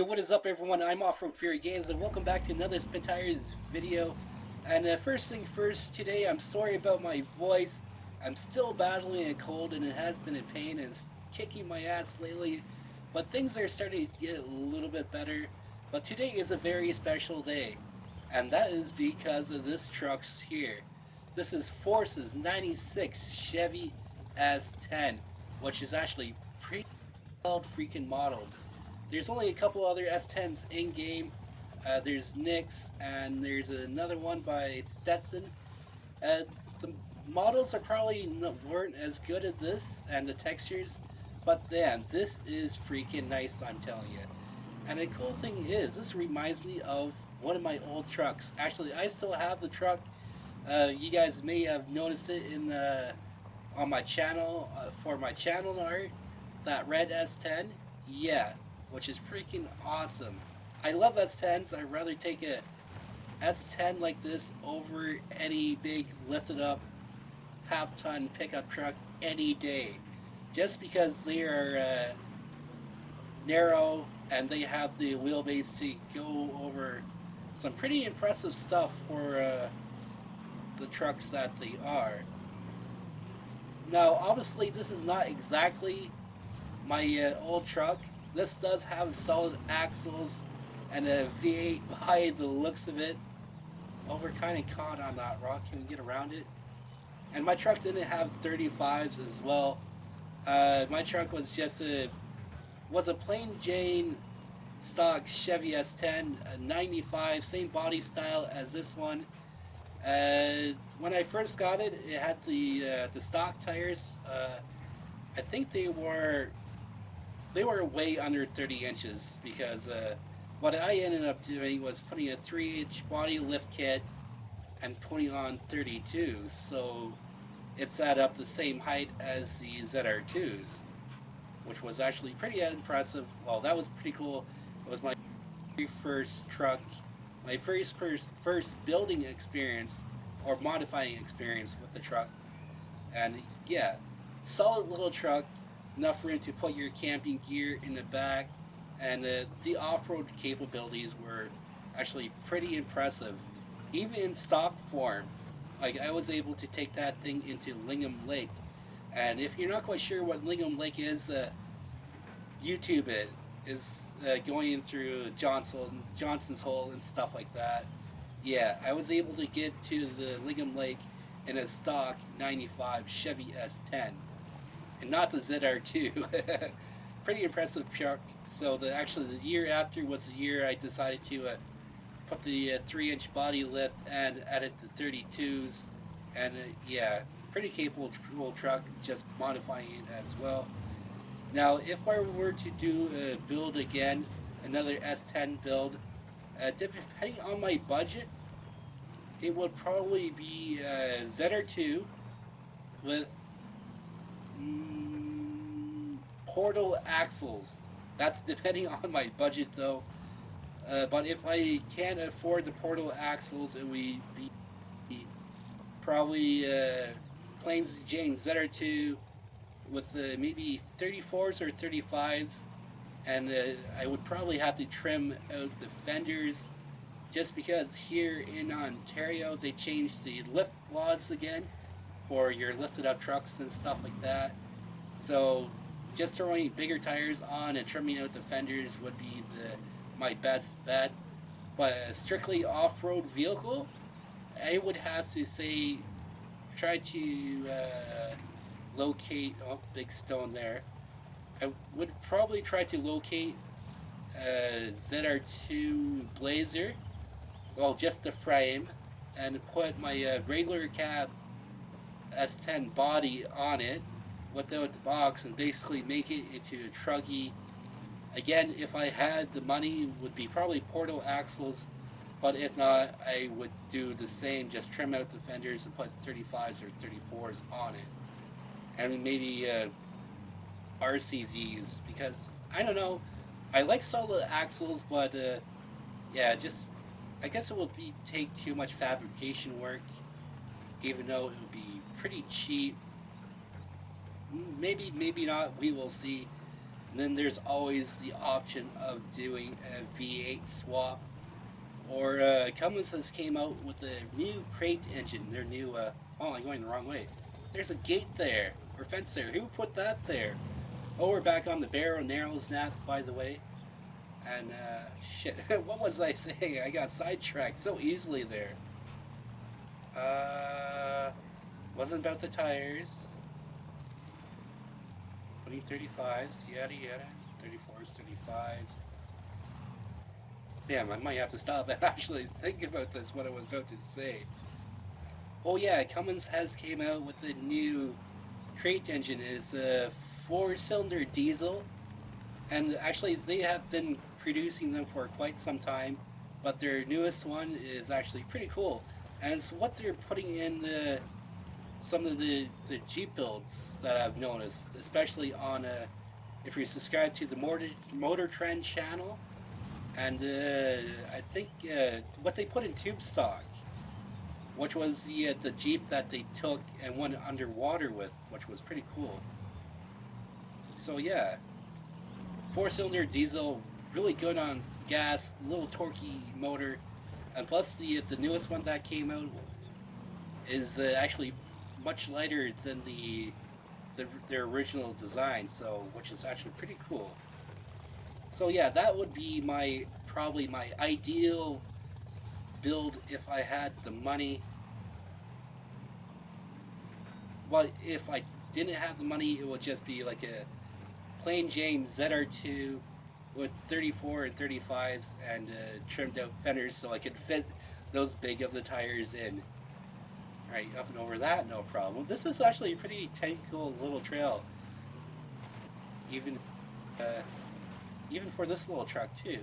Yo, what is up everyone? I'm Off-RoadFury Gamez and welcome back to another SpinTires video. And first thing first, today I'm sorry about my voice. I'm still battling a cold and it has been a pain and it's kicking my ass lately. But things are starting to get a little bit better. But today is a very special day. And that is because of this truck's here. This is Force's 96 Chevy S10, which is actually pretty well freaking modeled. There's only a couple other S10s in game. There's Nick's and there's another one by Stetson. The models are probably weren't as good as this and the textures, but damn, this is freaking nice, I'm telling you. And the cool thing is, this reminds me of one of my old trucks. Actually, I still have the truck. You guys may have noticed it in on my channel for my channel art. That red S10, yeah, which is freaking awesome. I love S10s. I'd rather take a S10 like this over any big lifted up half-ton pickup truck any day, just because they are narrow and they have the wheelbase to go over some pretty impressive stuff for the trucks that they are. Now obviously this is not exactly my old truck. This does have solid axles and a V8 by the looks of it. Oh, we're kind of caught on that rock. Can we get around it? And my truck didn't have 35s as well. My truck was just a plain Jane stock Chevy S10, a 95, same body style as this one. When I first got it, it had the stock tires. I think they were way under 30 inches because what I ended up doing was putting a 3-inch body lift kit and putting on 32, so it's at up the same height as the ZR2s, which was actually pretty impressive. Well, that was pretty cool. It was my very first truck, my first building experience or modifying experience with the truck. And yeah, solid little truck, enough room to put your camping gear in the back, and the off-road capabilities were actually pretty impressive, even in stock form. Like, I was able to take that thing into Lingham Lake, and if you're not quite sure what Lingham Lake is, YouTube it. Is going through Johnson's Hole and stuff like that. Yeah, I was able to get to the Lingham Lake in a stock 95 Chevy S10 and not the ZR2. Pretty impressive truck. So actually the year after was the year I decided to put the 3-inch body lift and added the 32s, and yeah, pretty capable truck, just modifying it as well. Now, if I were to do a build again, another S10 build, depending on my budget, it would probably be ZR2 with portal axles. That's depending on my budget though. But if I can't afford the portal axles, it would be probably plain Jane ZR2 with maybe 34s or 35s, and I would probably have to trim out the fenders, just because here in Ontario they changed the lift laws again for your lifted up trucks and stuff like that. So just throwing bigger tires on and trimming out the fenders would be my best bet. But a strictly off-road vehicle, I would have to say try to locate, oh, big stone there. I would probably try to locate a ZR2 Blazer, well, just the frame, and put my regular cab S10 body on it without the box and basically make it into a trucky. Again, if I had the money, would be probably portal axles, but if not, I would do the same, just trim out the fenders and put 35s or 34s on it. And maybe RCVs, because I don't know, I like solid axles, but yeah, just I guess it will take too much fabrication work, even though it would be pretty cheap. Maybe not, we will see. And then there's always the option of doing a V8 swap. Or Cummins has came out with a new crate engine. Their new, oh, I'm going the wrong way. There's a gate there, or fence there. Who put that there? Oh, we're back on the barrel narrows nap, by the way. And, shit, what was I saying? I got sidetracked so easily there. Wasn't about the tires. 2035s, yada yada. 34s, 35s. Damn, I might have to stop and actually think about this, what I was about to say. Oh yeah, Cummins has came out with a new crate engine. It's a 4-cylinder diesel. And actually they have been producing them for quite some time. But their newest one is actually pretty cool. And it's what they're putting in some of the Jeep builds that I've noticed. Especially on, if you subscribe to the Motor Trend channel. And I think what they put in tube stock, which was the Jeep that they took and went underwater with, which was pretty cool. So yeah, 4-cylinder diesel, really good on gas, little torquey motor, and plus the newest one that came out is actually much lighter than their original design, so which is actually pretty cool. So yeah, that would be probably my ideal build if I had the money. But if I didn't have the money, it would just be like a plain Jane ZR2 with 34 and 35s and trimmed out fenders so I could fit those big of the tires in. Alright, up and over that, no problem. This is actually a pretty technical little trail. Even for this little truck too.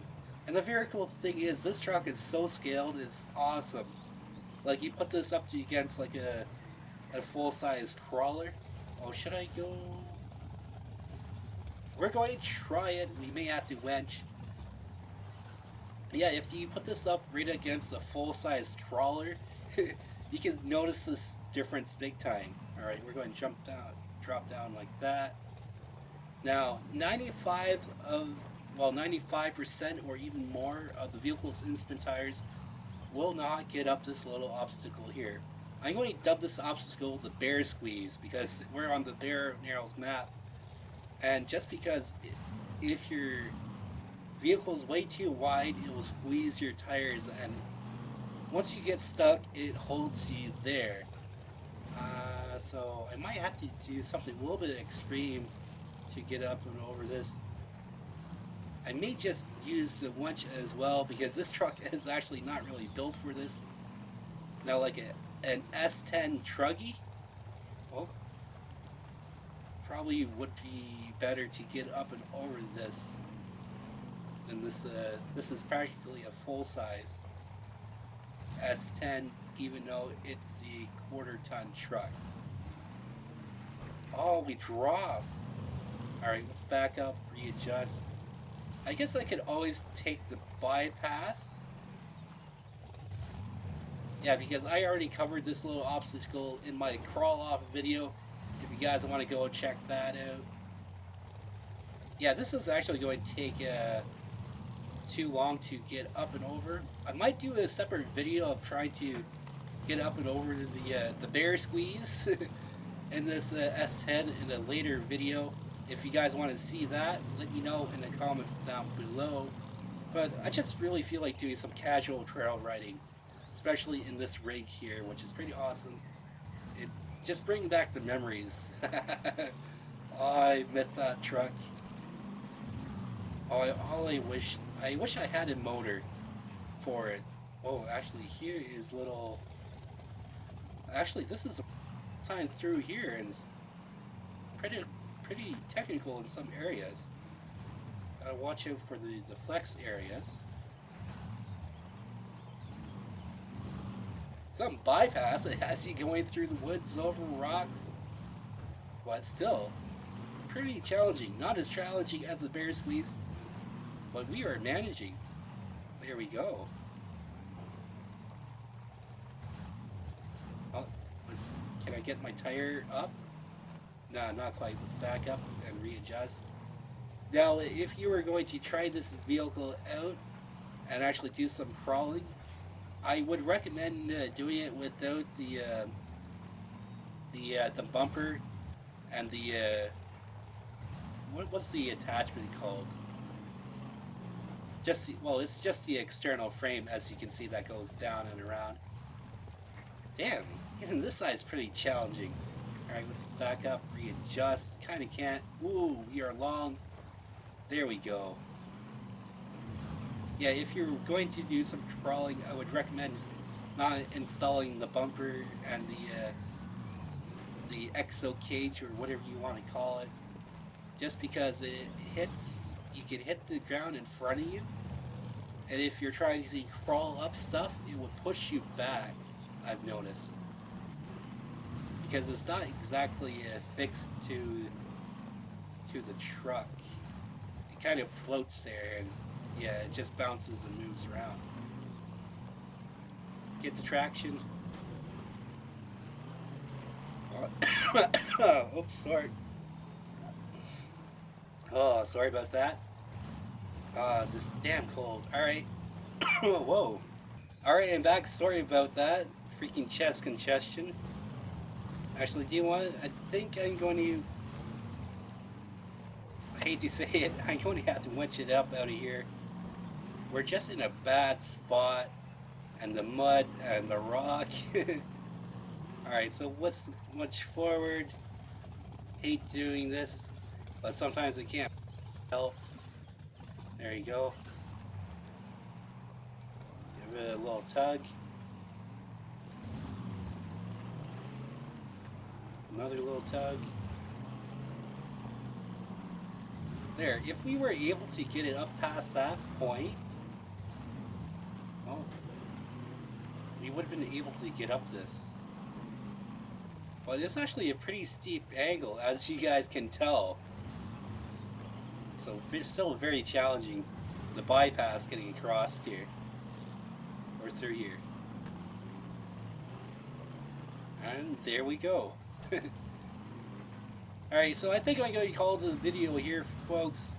And the very cool thing is this truck is so scaled, it's awesome. Like you put this up against like a full-size crawler. Oh, should I go? We're going to try it. We may have to wench. Yeah, if you put this up right against a full-size crawler, you can notice this difference big time. Alright, we're going to drop down like that. Now, 95% or even more of the vehicles in SpinTires will not get up this little obstacle here. I'm going to dub this obstacle the bear squeeze because we're on the bear narrows map. And just because if your vehicle is way too wide, it will squeeze your tires, and once you get stuck, it holds you there. So I might have to do something a little bit extreme to get up and over this. I may just use the winch as well because this truck is actually not really built for this. Now, like an S10 truggy, well, probably would be better to get up and over this than this. This is practically a full-size S10, even though it's the quarter-ton truck. Oh, we dropped. Alright, let's back up, readjust. I guess I could always take the bypass. Yeah, because I already covered this little obstacle in my crawl-off video. If you guys want to go check that out. Yeah, this is actually going to take too long to get up and over. I might do a separate video of trying to get up and over the bear squeeze in this S10 in a later video. If you guys want to see that, let me know in the comments down below. But I just really feel like doing some casual trail riding, especially in this rig here, which is pretty awesome. It just brings back the memories. Oh, I miss that truck. Oh, I wish I had a motor for it. Oh, actually, here is little. Actually, this is a sign through here, and it's pretty technical in some areas. Gotta watch out for the flex areas. Some bypass as you going through the woods over rocks, but still pretty challenging. Not as challenging as the bear squeeze, but we are managing. There we go. Oh, can I get my tire up? Nah, not quite. Let's back up and readjust. Now, if you were going to try this vehicle out and actually do some crawling, I would recommend doing it without the bumper and the what's the attachment called? Well, it's just the external frame, as you can see, that goes down and around. Damn, even this side's pretty challenging. All right, let's back up, readjust. Kind of can't. Ooh, we are long. There we go. Yeah, if you're going to do some crawling, I would recommend not installing the bumper and the exo cage or whatever you want to call it, just because you can hit the ground in front of you, and if you're trying to crawl up stuff, it would push you back, I've noticed, because it's not exactly fixed to the truck. It kind of floats there, and yeah, it just bounces and moves around. Get the traction. Oops, sorry. Oh, sorry about that. This damn cold. Alright. Whoa. Alright, I'm back. Sorry about that. Freaking chest congestion. Actually, do you want it? I think I'm going to... I hate to say it, I'm going to have to winch it up out of here. We're just in a bad spot. And the mud and the rock. Alright, so let's winch forward. Hate doing this, but sometimes it can't help. There you go. Give it a little tug. Another little tug. There, if we were able to get it up past that point, well, we would have been able to get up this. But it's actually a pretty steep angle, as you guys can tell. So it's still very challenging, the bypass getting across here. Or through here. And there we go. Alright, so I think I'm going to call the video here, folks.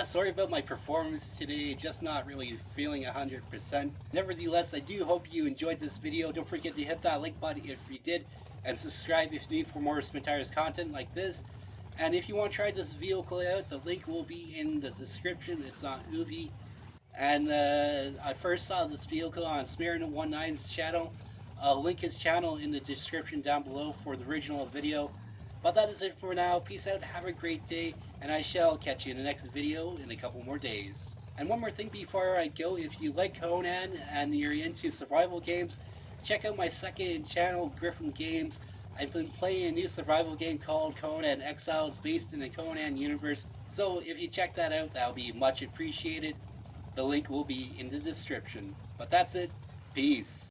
Sorry about my performance today, just not really feeling 100%. Nevertheless, I do hope you enjoyed this video. Don't forget to hit that like button if you did, and subscribe if you need for more SpinTires content like this. And if you want to try this vehicle out, the link will be in the description. It's on Uvi. And I first saw this vehicle on SmarOneNine's channel. I'll link his channel in the description down below for the original video. But that is it for now. Peace out, have a great day, and I shall catch you in the next video in a couple more days. And one more thing before I go, if you like Conan and you're into survival games, check out my second channel, Griffin Games. I've been playing a new survival game called Conan Exiles based in the Conan universe. So if you check that out, that'll be much appreciated. The link will be in the description. But that's it. Peace.